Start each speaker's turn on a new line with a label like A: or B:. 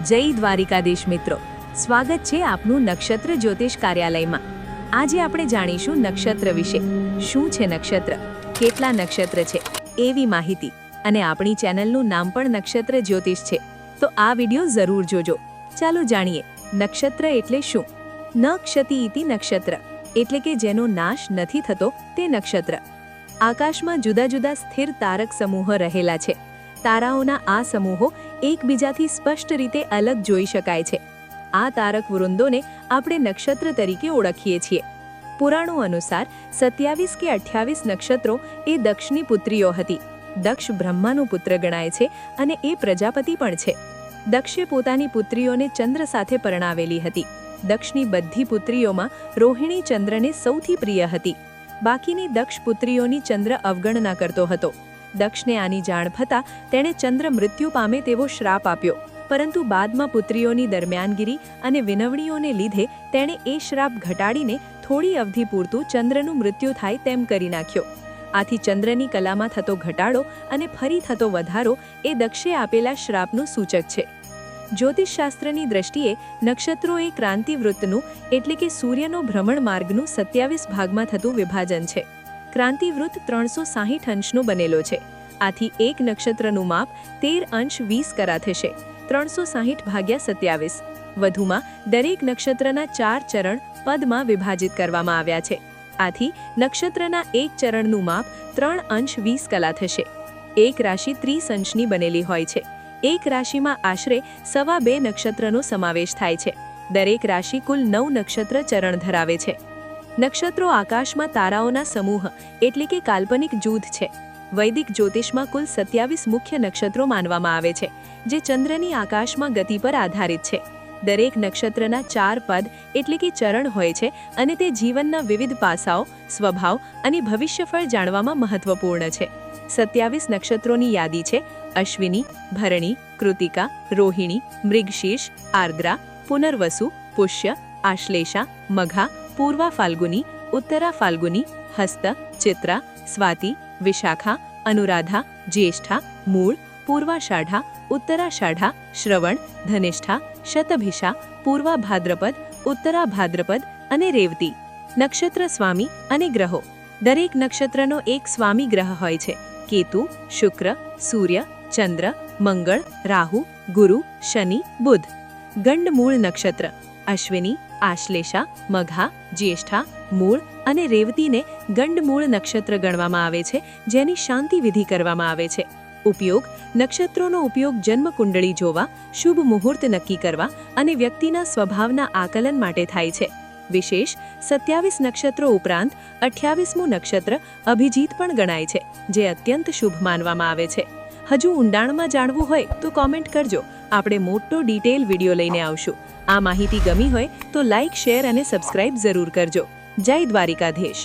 A: જય દ્વારિકાધીશ મિત્રો, સ્વાગત છે આપનું નક્ષત્ર જ્યોતિષ કાર્યાલયમાં। આજે આપણે જાણીશું નક્ષત્ર વિશે। શું છે નક્ષત્ર, કેટલા નક્ષત્ર છે એવી માહિતી, અને આપણી ચેનલનું નામ પણ નક્ષત્ર જ્યોતિષ છે, તો આ વિડિયો જરૂર જોજો। ચાલો જાણીએ નક્ષત્ર એટલે શું। ન ક્ષતિ ઇતિ નક્ષત્ર એટલે કે જેનો નાશ નથી થતો તે નક્ષત્ર। આકાશમાં જુદા જુદા સ્થિર તારક સમૂહો રહેલા છે। તારાઓના આ સમૂહો એકબીજાથી સ્પષ્ટ રીતે અલગ જોઈ શકાય છે। આ તારક વૃંદોને આપણે નક્ષત્ર તરીકે ઓળખીએ છીએ। પુરાણો અનુસાર 27 કે 28 નક્ષત્રો એ દક્ષની પુત્રીઓ હતી। દક્ષ બ્રહ્માનો પુત્ર ગણાય છે અને એ પ્રજાપતિ પણ છે। દક્ષે પોતાની પુત્રીઓને ચંદ્ર સાથે પરણાવેલી હતી। દક્ષની બધી પુત્રીઓમાં રોહિણી ચંદ્રને સૌથી પ્રિય હતી। બાકીની દક્ષ પુત્રીઓની ચંદ્ર અવગણના કરતો હતો। દક્ષને આની જાણ થતાં તેણે ચંદ્ર મૃત્યુ પામે તેવો શ્રાપ આપ્યો, પરંતુ બાદમાં પુત્રીઓની દરમિયાનગીરી અને વિનવણીઓને લીધે તેણે એ શ્રાપ ઘટાડીને થોડી અવધિ પૂરતું ચંદ્રનું મૃત્યુ થાય તેમ કરી નાખ્યો। આથી ચંદ્રની કલામાં થતો ઘટાડો અને ફરી થતો વધારો એ દક્ષે આપેલા શ્રાપનું સૂચક છે। જ્યોતિષશાસ્ત્રની દ્રષ્ટિએ નક્ષત્રો એ ક્રાંતિવૃત્તનું એટલે કે સૂર્યનો ભ્રમણ માર્ગનું 27 ભાગમાં થતું વિભાજન છે। ક્રાંતિવૃત્ત 360 અંશનો બનેલો છે। આથી એક નક્ષત્રનું માપ 13 અંશ 20 કરા થશે, 360 ભાગ્યા 27। વધુમાં દરેક નક્ષત્રના 4 ચરણ પદમાં વિભાજિત કરવામાં આવ્યા છે। આથી નક્ષત્રના એક ચરણનું માપ 3 અંશ 20 કલા થશે। એક રાશિ 30 અંશની બનેલી હોય છે। એક રાશિમાં આશરે 2.25 નક્ષત્રનો સમાવેશ થાય છે। દરેક રાશિ કુલ 9 નક્ષત્ર ચરણ ધરાવે છે। નક્ષત્રો આકાશમાં તારાઓના સમૂહ એટલે કે કાલ્પનિક જૂથ છે। વૈદિક જ્યોતિષમાં કુલ 27 મુખ્ય નક્ષત્રો માનવામાં આવે છે, જે ચંદ્રની આકાશમાં ગતિ પર આધારિત છે। દરેક નક્ષત્રના 4 પદ એટલે કે ચરણ હોય છે અને તે જીવનના વિવિધ પાસાઓ, સ્વભાવ અને ભવિષ્યફળ જાણવામાં મહત્વપૂર્ણ છે। 27 નક્ષત્રોની યાદી છે: અશ્વિની, ભરણી, કૃતિકા, રોહિણી, મૃગશીર્ષ, આર્દ્રા, પુનર્વસુ, પુષ્ય, આશ્લેષા, મઘા, પૂર્વા ફાલ્ગુની, ઉત્તરા ફાલ્ગુની, હસ્ત, ચિત્રા, સ્વાતિ, વિશાખા, અનુરાધા, જ્યેષ્ઠા, મૂળ, પૂર્વાષાઢા, ઉત્તરાષાઢા, શ્રવણ, ધનિષ્ઠા, શતભિષા, પૂર્વા ભાદ્રપદ, ઉત્તરા ભાદ્રપદ અને રેવતી। નક્ષત્ર સ્વામી અને ગ્રહો। દરેક નક્ષત્રનો એક સ્વામી ગ્રહ હોય છે: કેતુ, શુક્ર, સૂર્ય, ચંદ્ર, મંગળ, રાહુ, ગુરુ, શનિ, બુધ। ગંડમૂળ નક્ષત્ર અશ્વિની, આશ્લેષા, મઘા, જ્યેષ્ઠા, મૂળ અને રેવતીને ગંડમૂળ નક્ષત્ર ગણવામાં આવે છે, જેની શાંતિ વિધિ કરવામાં આવે છે। ઉપયોગ: નક્ષત્રોનો ઉપયોગ જન્મકુંડળી જોવા, શુભ મુહૂર્ત નક્કી કરવા અને વ્યક્તિના સ્વભાવના આકલન માટે થાય છે। વિશેષ: 27 નક્ષત્રો ઉપરાંત 28મું નક્ષત્ર અભિજીત પણ ગણાય છે, જે અત્યંત શુભ માનવામાં આવે છે। હજુ ઊંડાણમાં જાણવું હોય તો કોમેન્ટ કરજો, આપણે મોટો ડિટેલ વિડીયો લઈને આવશું। આ માહિતી ગમી હોય તો લાઇક, શેર અને સબસ્ક્રાઇબ જરૂર કરજો। જય દ્વારિકાધીશ।